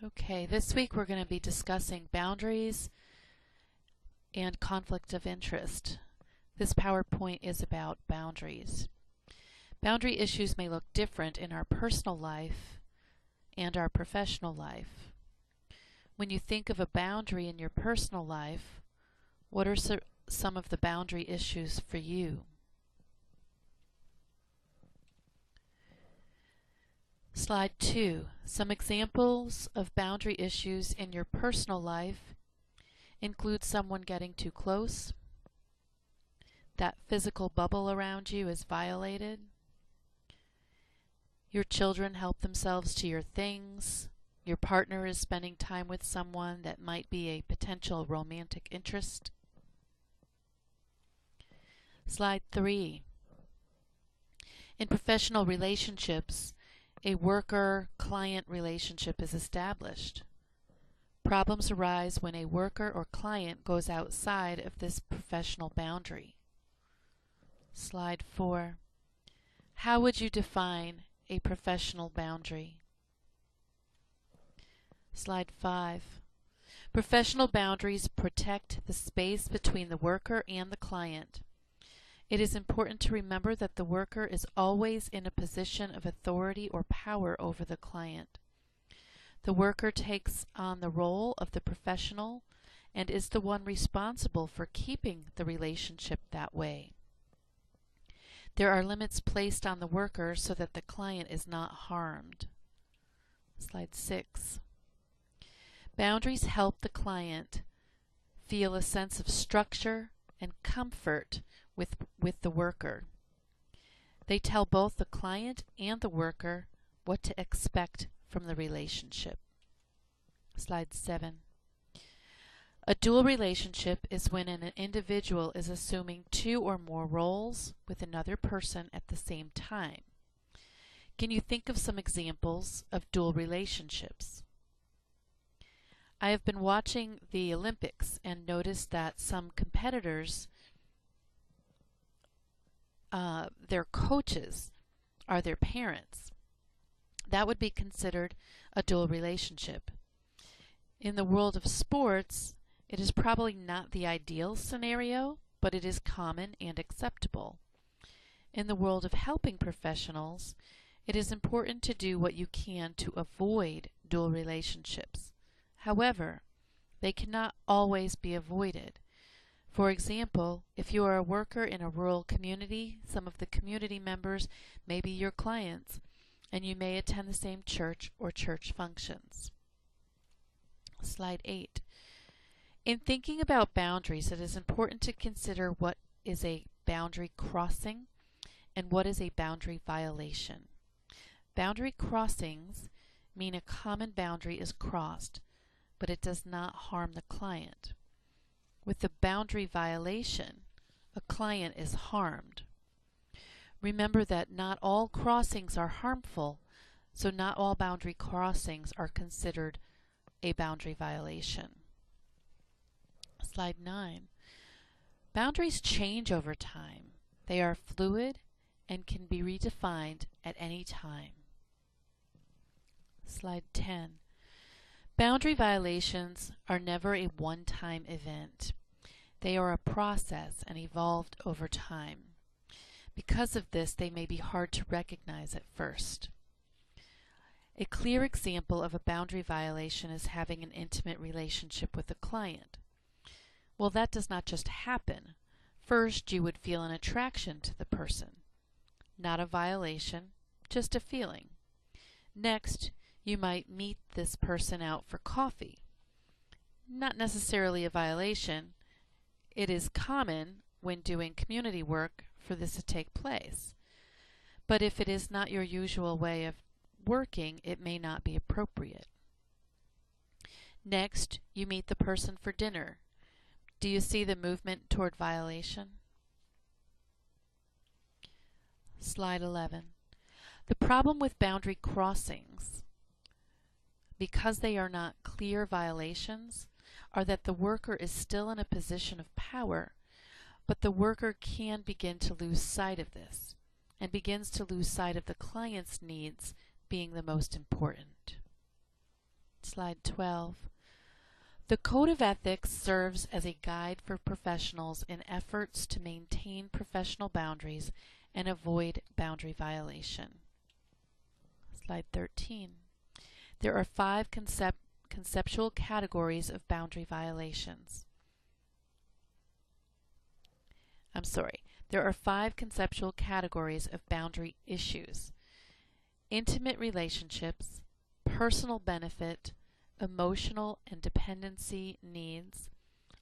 Okay, this week we're going to be discussing boundaries and conflict of interest. This PowerPoint is about boundaries. Boundary issues may look different in our personal life and our professional life. When you think of a boundary in your personal life, what are some of the boundary issues for you? Slide 2. Some examples of boundary issues in your personal life include someone getting too close, that physical bubble around you is violated, your children help themselves to your things, your partner is spending time with someone that might be a potential romantic interest. Slide 3. In professional relationships, a worker-client relationship is established. Problems arise when a worker or client goes outside of this professional boundary. Slide 4. How would you define a professional boundary? Slide 5. Professional boundaries protect the space between the worker and the client. It is important to remember that the worker is always in a position of authority or power over the client. The worker takes on the role of the professional and is the one responsible for keeping the relationship that way. There are limits placed on the worker so that the client is not harmed. Slide 6. Boundaries help the client feel a sense of structure and comfort with the worker. They tell both the client and the worker what to expect from the relationship. Slide 7. A dual relationship is when an individual is assuming two or more roles with another person at the same time. Can you think of some examples of dual relationships? I have been watching the Olympics and noticed that some competitors, their coaches are their parents. That would be considered a dual relationship. In the world of sports, it is probably not the ideal scenario, but it is common and acceptable. In the world of helping professionals, it is important to do what you can to avoid dual relationships. However, they cannot always be avoided. For example, if you are a worker in a rural community, some of the community members may be your clients, and you may attend the same church or church functions. Slide 8. In thinking about boundaries, it is important to consider what is a boundary crossing and what is a boundary violation. Boundary crossings mean a common boundary is crossed, but it does not harm the client. With the boundary violation, a client is harmed. Remember that not all crossings are harmful, so not all boundary crossings are considered a boundary violation. Slide 9. Boundaries change over time. They are fluid and can be redefined at any time. Slide 10. Boundary violations are never a one-time event. They are a process and evolved over time. Because of this, they may be hard to recognize at first. A clear example of a boundary violation is having an intimate relationship with a client. Well, that does not just happen. First, you would feel an attraction to the person. Not a violation, just a feeling. Next, you might meet this person out for coffee. Not necessarily a violation. It is common when doing community work for this to take place. But if it is not your usual way of working, it may not be appropriate. Next, you meet the person for dinner. Do you see the movement toward violation? Slide 11. The problem with boundary crossings, because they are not clear violations, are that the worker is still in a position of power, but the worker can begin to lose sight of this and begins to lose sight of the client's needs being the most important. Slide 12. The Code of Ethics serves as a guide for professionals in efforts to maintain professional boundaries and avoid boundary violation. Slide 13. There are 5 conceptual categories of boundary violations. There are 5 conceptual categories of boundary issues: intimate relationships, personal benefit, emotional and dependency needs,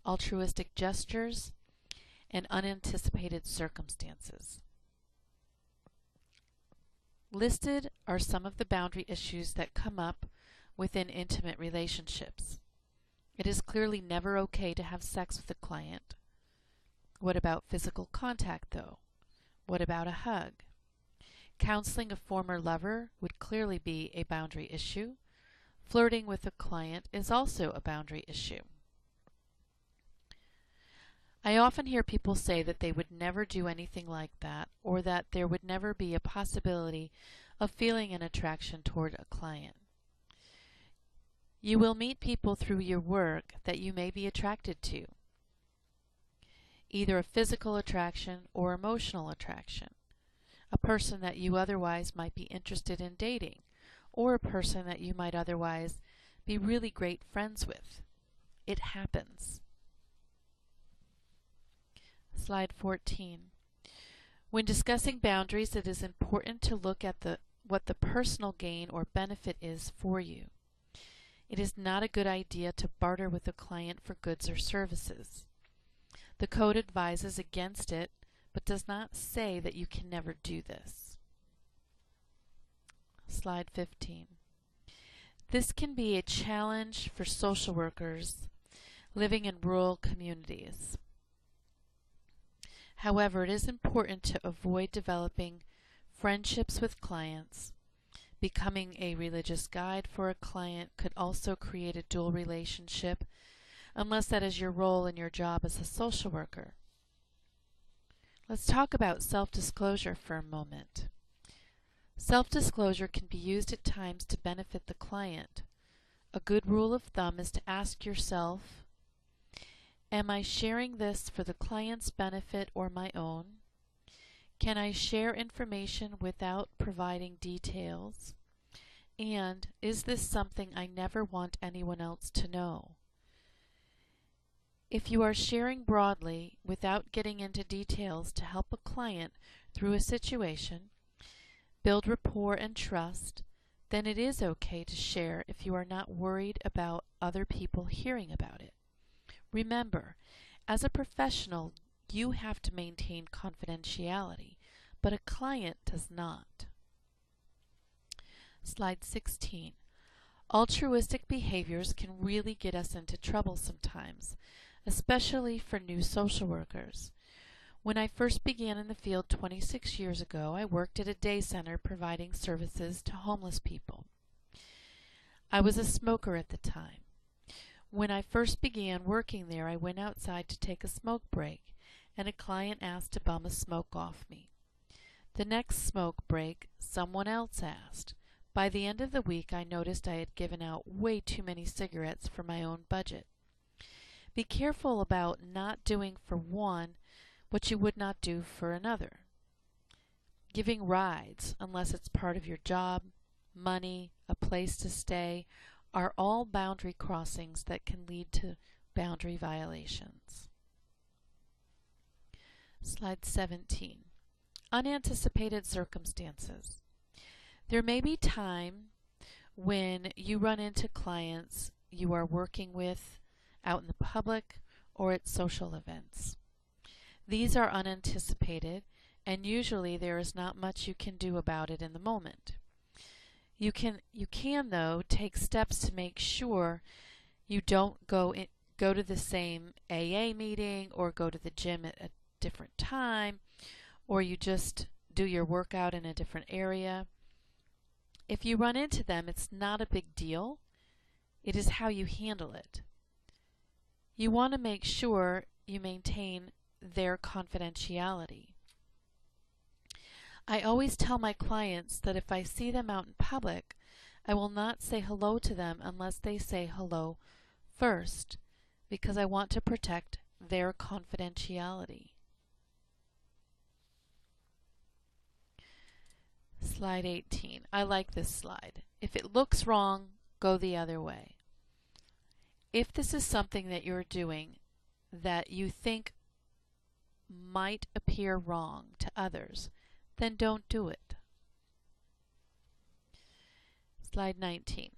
altruistic gestures, and unanticipated circumstances. Listed are some of the boundary issues that come up within intimate relationships. It is clearly never okay to have sex with a client. What about physical contact, though? What about a hug? Counseling a former lover would clearly be a boundary issue. Flirting with a client is also a boundary issue. I often hear people say that they would never do anything like that, or that there would never be a possibility of feeling an attraction toward a client. You will meet people through your work that you may be attracted to, either a physical attraction or emotional attraction, a person that you otherwise might be interested in dating, or a person that you might otherwise be really great friends with. It happens. Slide 14. When discussing boundaries, it is important to look at what the personal gain or benefit is for you. It is not a good idea to barter with a client for goods or services. The Code advises against it, but does not say that you can never do this. Slide 15. This can be a challenge for social workers living in rural communities. However, it is important to avoid developing friendships with clients. Becoming a religious guide for a client could also create a dual relationship, unless that is your role in your job as a social worker. Let's talk about self-disclosure for a moment. Self-disclosure can be used at times to benefit the client. A good rule of thumb is to ask yourself, am I sharing this for the client's benefit or my own? Can I share information without providing details? And is this something I never want anyone else to know? If you are sharing broadly without getting into details to help a client through a situation, build rapport and trust, then it is okay to share if you are not worried about other people hearing about it. Remember, as a professional, you have to maintain confidentiality, but a client does not. Slide 16. Altruistic behaviors can really get us into trouble sometimes, especially for new social workers. When I first began in the field 26 years ago, I worked at a day center providing services to homeless people. I was a smoker at the time. When I first began working there, I went outside to take a smoke break, and a client asked to bum a smoke off me. The next smoke break, someone else asked. By the end of the week, I noticed I had given out way too many cigarettes for my own budget. Be careful about not doing for one what you would not do for another. Giving rides, unless it's part of your job, money, a place to stay, are all boundary crossings that can lead to boundary violations. Slide 17. Unanticipated circumstances. There may be time when you run into clients you are working with out in the public or at social events. These are unanticipated, and usually there is not much you can do about it in the moment. You can though take steps to make sure you don't go to the same AA meeting or go to the gym at a different time, or you just do your workout in a different area. If you run into them, it's not a big deal. It is how you handle it. You want to make sure you maintain their confidentiality. I always tell my clients that if I see them out in public, I will not say hello to them unless they say hello first, because I want to protect their confidentiality. Slide 18. I like this slide. If it looks wrong, go the other way. If this is something that you're doing that you think might appear wrong to others, then don't do it. Slide 19.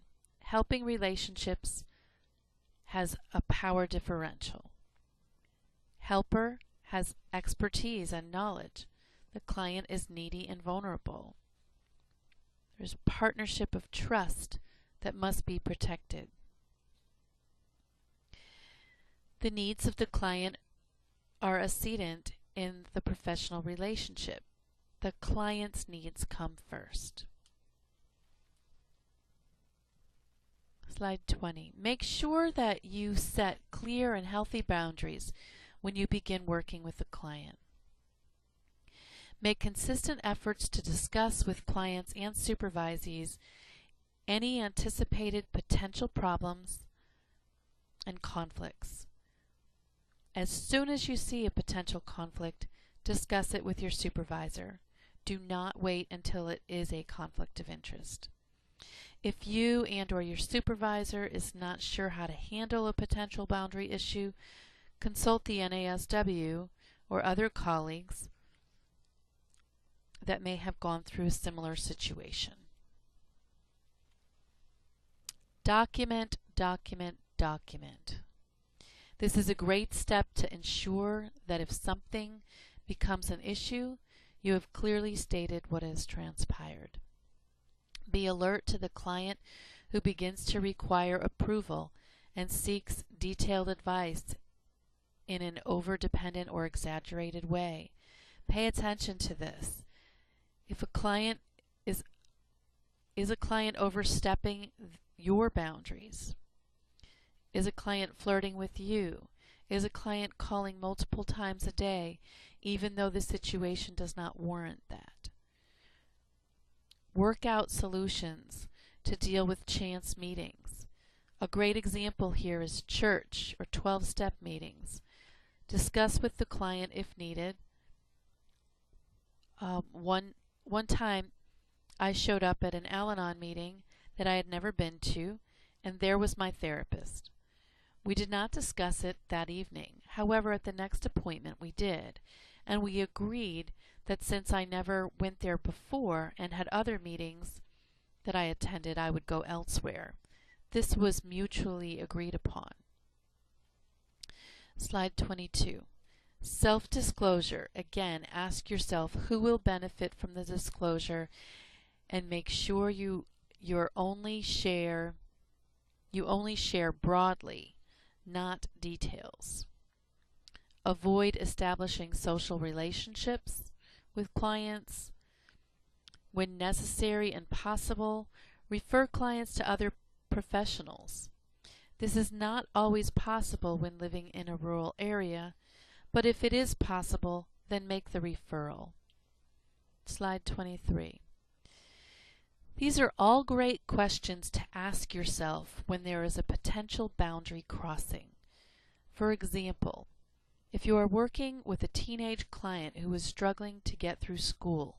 Helping relationships has a power differential. Helper has expertise and knowledge. The client is needy and vulnerable. There's a partnership of trust that must be protected. The needs of the client are accedent in the professional relationship. The client's needs come first. Slide 20. Make sure that you set clear and healthy boundaries when you begin working with the client. Make consistent efforts to discuss with clients and supervisees any anticipated potential problems and conflicts. As soon as you see a potential conflict, discuss it with your supervisor. Do not wait until it is a conflict of interest. If you and/or your supervisor is not sure how to handle a potential boundary issue, consult the NASW or other colleagues that may have gone through a similar situation. Document, document, document. This is a great step to ensure that if something becomes an issue, you have clearly stated what has transpired. Be alert to the client who begins to require approval and seeks detailed advice in an over-dependent or exaggerated way. Pay attention to this. If a client is a client overstepping your boundaries? Is a client flirting with you? Is a client calling multiple times a day, even though the situation does not warrant that? Work out solutions to deal with chance meetings. A great example here is church or 12-step meetings. Discuss with the client if needed. One time I showed up at an Al-Anon meeting that I had never been to, and there was my therapist. We did not discuss it that evening. However, at the next appointment we did, and we agreed that since I never went there before and had other meetings that I attended, I would go elsewhere. This was mutually agreed upon. Slide 22. Self-disclosure. Again, ask yourself who will benefit from the disclosure, and make sure you only share broadly, not details. Avoid establishing social relationships with clients. When necessary and possible, refer clients to other professionals. This is not always possible when living in a rural area, but if it is possible, then make the referral. Slide 23. These are all great questions to ask yourself when there is a potential boundary crossing. For example, if you are working with a teenage client who is struggling to get through school,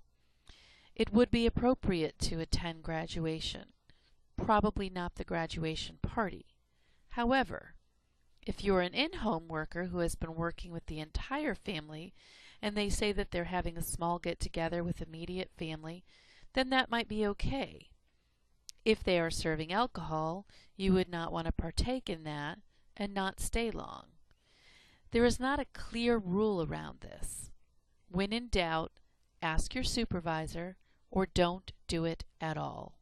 it would be appropriate to attend graduation, probably not the graduation party. However, if you're an in-home worker who has been working with the entire family and they say that they're having a small get-together with immediate family, then that might be okay. If they are serving alcohol, you would not want to partake in that and not stay long. There is not a clear rule around this. When in doubt, ask your supervisor or don't do it at all.